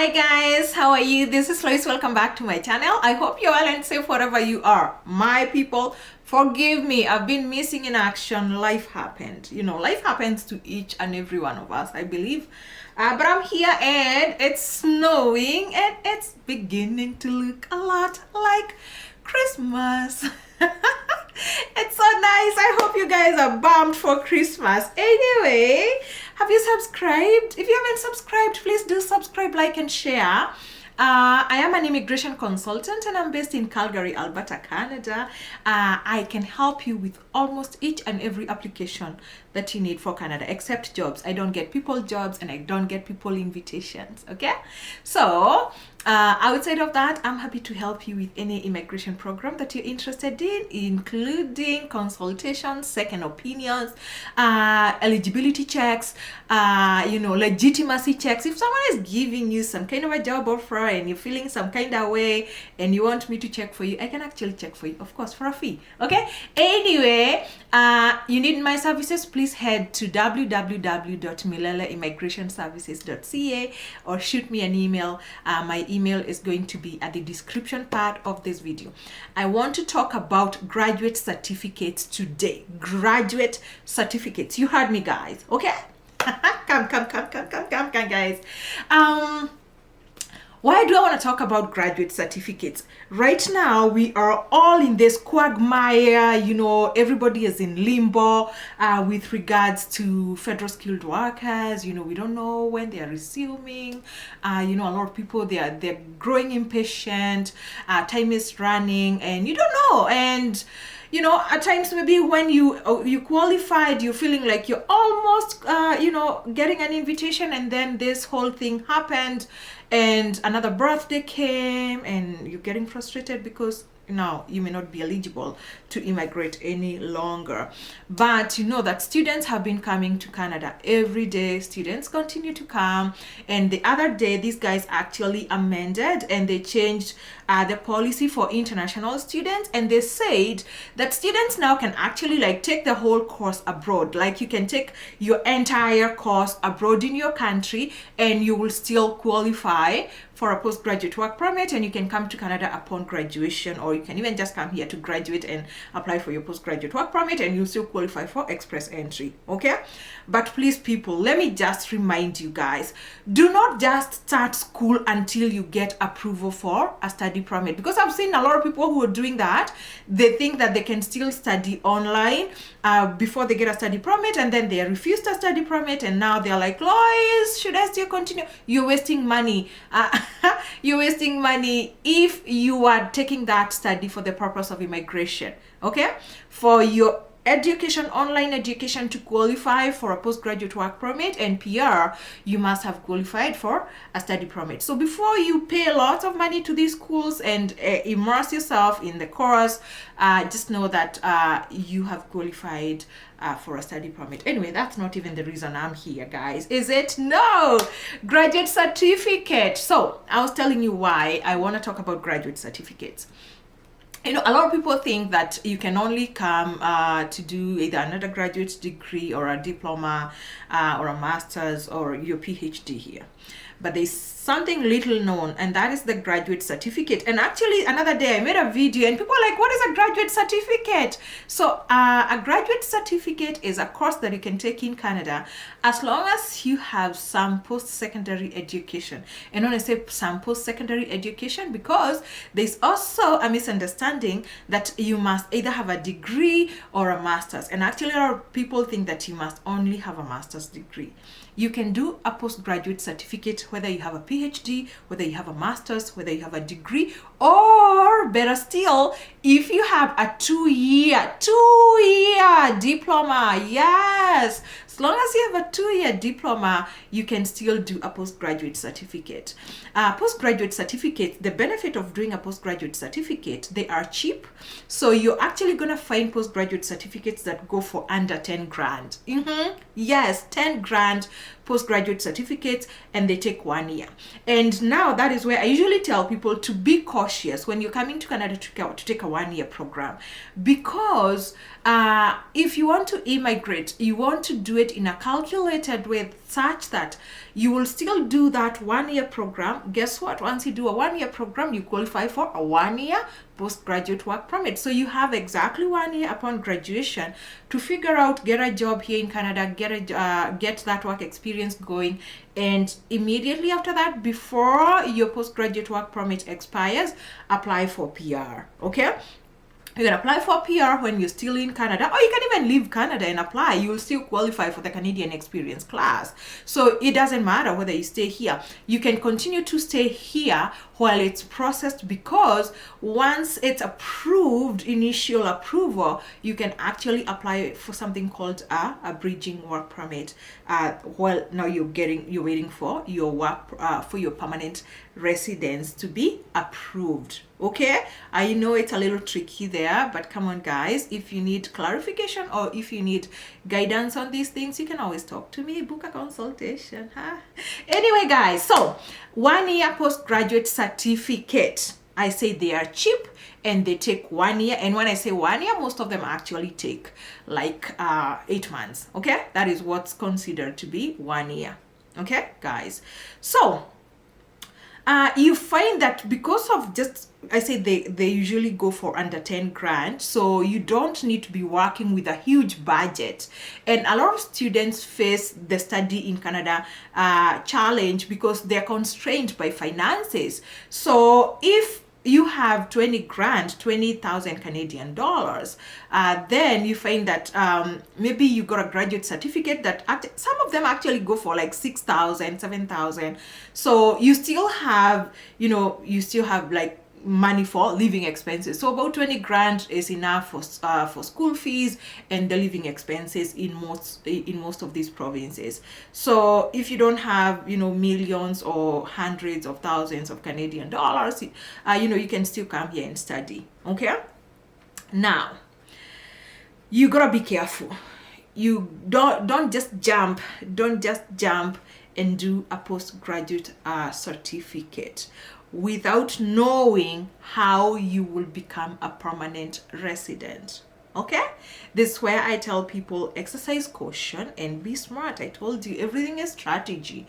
Hi guys, how are you? This is Lois. Welcome back to my channel. I hope you're well and safe wherever you are. My people, forgive me. I've been missing in action. Life happened. Life happens to each and every one of us, I believe. But I'm here and it's snowing and it's beginning to look a lot like Christmas. It's so nice. I hope you guys are bummed for Christmas. Anyway, have you subscribed? If you haven't subscribed, please do subscribe, like, and share. I am an immigration consultant and I'm based in Calgary, Alberta, Canada. I can help you with almost each and every application that you need for Canada, except jobs. I don't get people jobs and I don't get people invitations, okay? So, outside of that, I'm happy to help you with any immigration program that you're interested in, including consultations, second opinions, eligibility checks, legitimacy checks. If someone is giving you some kind of a job offer and you're feeling some kind of way and you want me to check for you, I can actually check for you, of course, for a fee, okay? Anyway, you need my services, please head to www.mileleimmigrationservices.ca or shoot me an email. My email is going to be at the description part of this video. I want to talk about graduate certificates today. Graduate certificates. You heard me, guys, okay? Come, guys. Why do I want to talk about graduate certificates? Right now, we are all in this quagmire. Everybody is in limbo with regards to federal skilled workers. We don't know when they are resuming. A lot of people, they're growing impatient. Time is running and you don't know. And at times maybe when you qualified, you're feeling like you're almost getting an invitation, and then this whole thing happened and another birthday came and you're getting frustrated because now you may not be eligible to immigrate any longer. But that students have been coming to Canada every day. Students continue to come, and the other day these guys actually amended and they changed the policy for international students, and they said that students now can actually take the whole course abroad. Like you can take your entire course abroad in your country and you will still qualify for a postgraduate work permit, and you can come to Canada upon graduation, or you can even just come here to graduate and apply for your postgraduate work permit and you'll still qualify for express entry, okay? But please, people, let me just remind you guys, do not just start school until you get approval for a study permit, because I've seen a lot of people who are doing that. They think that they can still study online before they get a study permit, and then they refused a study permit, and now they're like, Lois, should I still continue? You're wasting money. You're wasting money if you are taking that study for the purpose of immigration, okay? For your education, online education, to qualify for a postgraduate work permit and PR, you must have qualified for a study permit. So before you pay lots of money to these schools and immerse yourself in the course, just know that you have qualified for a study permit. Anyway, that's not even the reason I'm here, guys, is it? No! Graduate certificate. So I was telling you why I want to talk about graduate certificates. A lot of people think that you can only come to do either an undergraduate degree or a diploma or a master's or your PhD here. But there's something little known, and that is the graduate certificate. And actually, another day I made a video and people are like, what is a graduate certificate? So a graduate certificate is a course that you can take in Canada as long as you have some post-secondary education. And when I say some post-secondary education, because there's also a misunderstanding that you must either have a degree or a master's. And actually, a lot of people think that you must only have a master's degree. You can do a postgraduate certificate whether you have a PhD, whether you have a master's, whether you have a degree, or better still, if you have a two-year diploma. Yes, as long as you have a 2-year diploma, you can still do a postgraduate certificate. Postgraduate certificate, the benefit of doing a postgraduate certificate, they are cheap. So you're actually going to find postgraduate certificates that go for under 10 grand. Yes, 10 grand postgraduate certificates, and they take 1 year. And now that is where I usually tell people to be cautious when you're coming to Canada to take a 1 year program, because if you want to immigrate, you want to do it graduate in a calculated way such that you will still do that 1 year program. Guess what? Once you do a 1 year program, you qualify for a 1 year postgraduate work permit. So you have exactly 1 year upon graduation to figure out, get a job here in Canada, get that work experience going, and immediately after that, before your postgraduate work permit expires, apply for PR. Okay? You can apply for PR when you're still in Canada, or you can even leave Canada and apply. You will still qualify for the Canadian Experience class. So it doesn't matter whether you stay here. You can continue to stay here while it's processed, because once it's approved, initial approval, you can actually apply for something called a bridging work permit. Well, now you're waiting for your work for your permanent residence to be approved. Okay, I know it's a little tricky there, but come on guys, if you need clarification or if you need guidance on these things, you can always talk to me, book a consultation. Anyway guys, so 1 year postgraduate certificate, I say they are cheap and they take 1 year. And when I say 1 year, most of them actually take like 8 months. Okay, that is what's considered to be 1 year. Okay guys, so you find that because of just, I say they usually go for under 10 grand, so you don't need to be working with a huge budget. And a lot of students face the study in Canada challenge because they're constrained by finances. So if you have 20 grand, 20,000 Canadian dollars, then you find that maybe you got a graduate certificate that some of them actually go for like 6,000, 7,000. So you still have, like money for living expenses. So about 20 grand is enough for school fees and the living expenses in most of these provinces. So if you don't have millions or hundreds of thousands of Canadian dollars, you can still come here and study. Okay, now you gotta be careful. You don't just jump and do a postgraduate certificate without knowing how you will become a permanent resident. Okay, this is where I tell people exercise caution and be smart. I told you everything is strategy.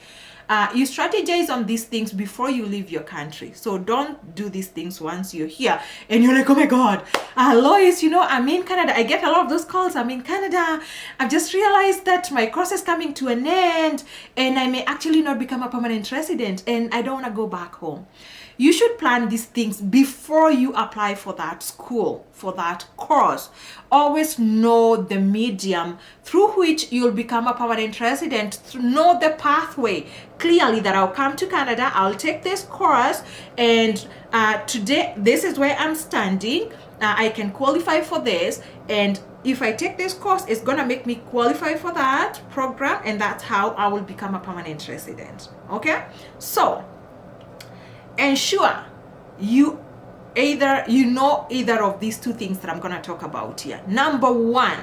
You strategize on these things before you leave your country. So don't do these things once you're here and you're like, oh my God, Lois, I'm in Canada. I get a lot of those calls. I'm in Canada. I've just realized that my course is coming to an end and I may actually not become a permanent resident and I don't want to go back home. You should plan these things before you apply for that school, for that course. Always know the medium through which you'll become a permanent resident. Know the pathway clearly, that I'll come to Canada, I'll take this course, and today this is where I'm standing. I can qualify for this, and if I take this course, it's gonna make me qualify for that program, and that's how I will become a permanent resident. Okay, so ensure you either of these two things that I'm going to talk about here. Number one,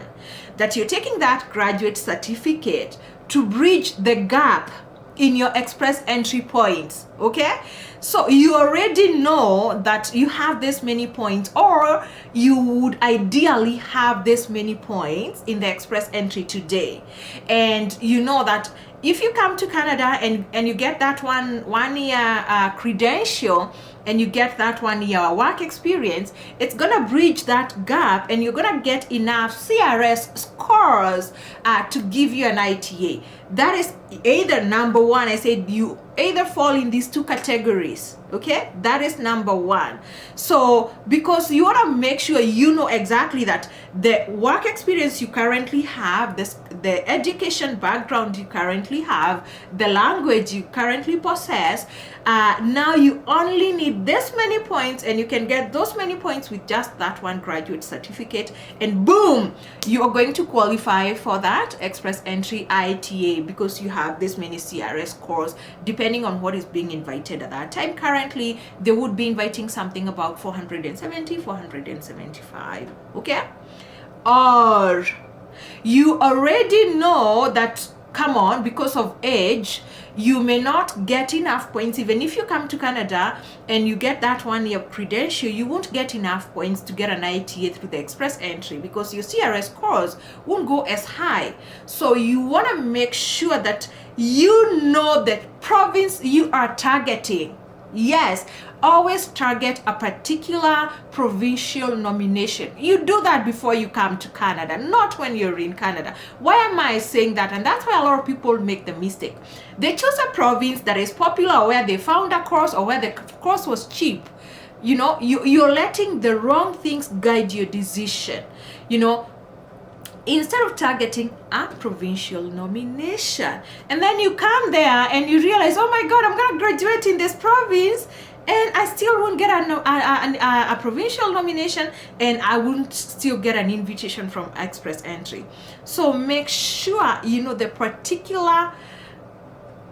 that you're taking that graduate certificate to bridge the gap in your express entry points. Okay, so you already know that you have this many points, or you would ideally have this many points in the express entry today, and you know that if you come to Canada and you get that one year credential and you get that 1 year work experience, it's gonna bridge that gap and you're gonna get enough CRS scores to give you an ITA. That is either number one. I said you either fall in these two categories. Okay, that is number one. So because you want to make sure you know exactly that the work experience you currently have, the education background you currently have, the language you currently possess, now you only need this many points, and you can get those many points with just that one graduate certificate, and boom, you are going to qualify for that express entry ITA because you have this many CRS scores, depending on what is being invited at that time. Currently, they would be inviting something about 470, 475. Okay, or you already know that, come on, because of age, You may not get enough points. Even if you come to Canada and you get that 1 year credential, you won't get enough points to get an ITA through the express entry because your CRS scores won't go as high. So you want to make sure that you know the province you are targeting. Yes, always target a particular provincial nomination. You do that before you come to Canada, not when you're in Canada. Why am I saying that? And that's why a lot of people make the mistake. They choose a province that is popular, where they found a course or where the course was cheap. You know, you're letting the wrong things guide your decision. You know, instead of targeting a provincial nomination, and then you come there and you realize, oh my God, I'm gonna graduate in this province and I still won't get a provincial nomination, and I won't still get an invitation from express entry. So make sure you know the particular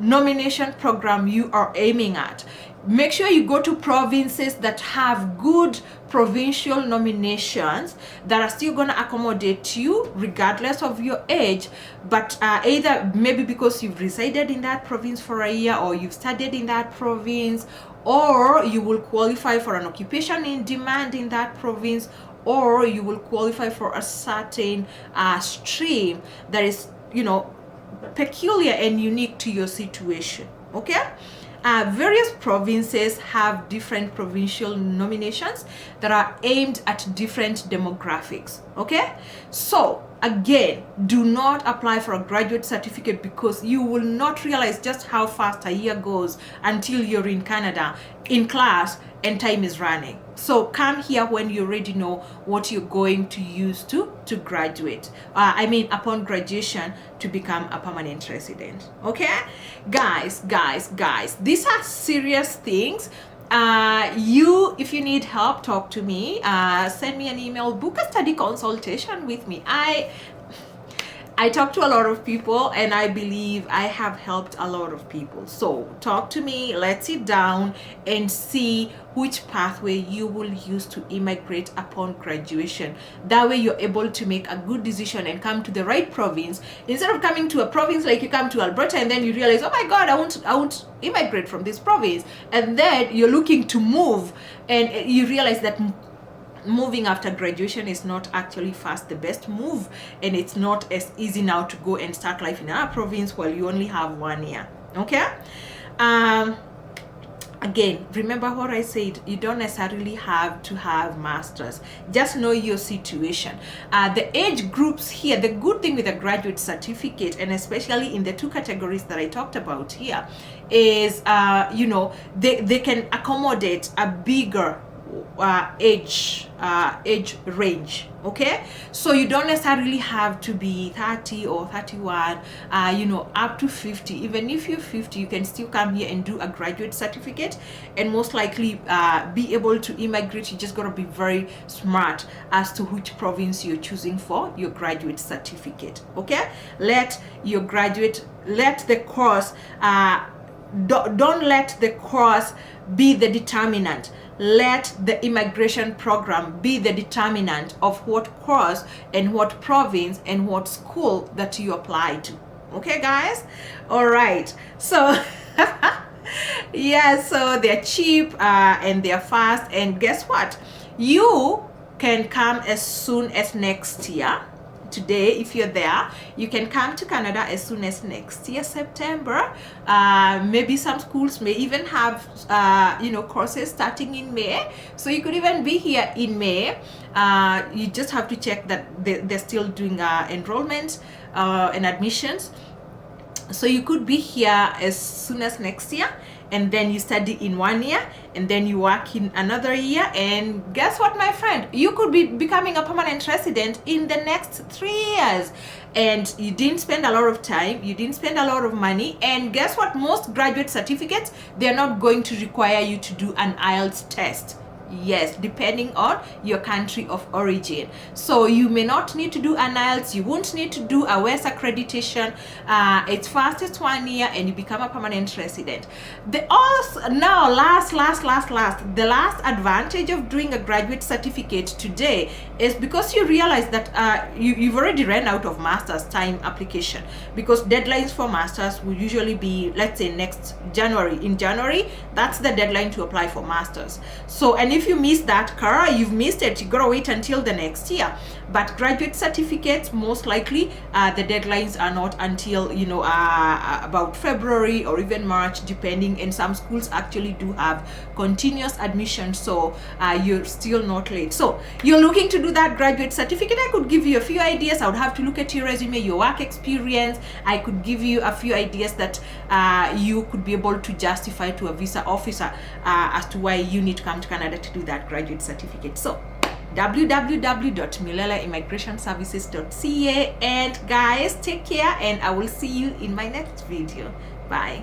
nomination program you are aiming at. Make sure you go to provinces that have good provincial nominations that are still going to accommodate you regardless of your age, but either maybe because you've resided in that province for a year, or you've studied in that province, or you will qualify for an occupation in demand in that province, or you will qualify for a certain stream that is, you know, peculiar and unique to your situation. Okay. Various provinces have different provincial nominations that are aimed at different demographics. Okay, so again, do not apply for a graduate certificate, because you will not realize just how fast a year goes until you're in Canada in class and time is running. So come here when you already know what you're going to use to graduate. Upon graduation, to become a permanent resident. Okay, guys, these are serious things. If you need help, talk to me. Send me an email, book a study consultation with me. I talk to a lot of people, and I believe I have helped a lot of people. So talk to me, let's sit down and see which pathway you will use to immigrate upon graduation. That way you're able to make a good decision and come to the right province, instead of coming to a province like you come to Alberta and then you realize, oh my God, I won't immigrate from this province, and then you're looking to move and you realize that moving after graduation is not actually fast the best move, and it's not as easy now to go and start life in our province while you only have 1 year. Okay, again, remember what I said, you don't necessarily have to have masters. Just know your situation. The age groups here, the good thing with a graduate certificate, and especially in the two categories that I talked about here, is they can accommodate a bigger age range. Okay, so you don't necessarily have to be 30 or 31, up to 50. Even if you're 50, you can still come here and do a graduate certificate and most likely be able to immigrate. You just got to be very smart as to which province you're choosing for your graduate certificate. Okay, let the course don't let the course be the determinant. Let the immigration program be the determinant of what course and what province and what school that you apply to. Okay, guys? All right. So yeah, so they're cheap and they're fast. And guess what? You can come as soon as next year. Today, if you're there, you can come to Canada as soon as next year, September. Maybe some schools may even have courses starting in May, so you could even be here in May. You just have to check that they're still doing enrollment and admissions. So you could be here as soon as next year, and then you study in 1 year, and then you work in another year, and guess what, my friend, you could be becoming a permanent resident in the next 3 years. And you didn't spend a lot of time, you didn't spend a lot of money. And guess what, most graduate certificates, they're not going to require you to do an IELTS test. Yes, depending on your country of origin. So you may not need to do an IELTS, you won't need to do a WES accreditation. It's fast, it's 1 year, and you become a permanent resident. The last advantage of doing a graduate certificate today is because you realize that you've already ran out of master's time application, because deadlines for masters will usually be, let's say, next January. In January, that's the deadline to apply for masters. So, and if you miss that, Kara, you've missed it. You gotta wait until the next year. But graduate certificates, most likely, the deadlines are not until, about February or even March, depending. And some schools actually do have continuous admission, so you're still not late. So you're looking to do that graduate certificate. I could give you a few ideas. I would have to look at your resume, your work experience. I could give you a few ideas that you could be able to justify to a visa officer as to why you need to come to Canada to do that graduate certificate. So www.milelaimmigrationservices.ca, and guys, take care, and I will see you in my next video. Bye.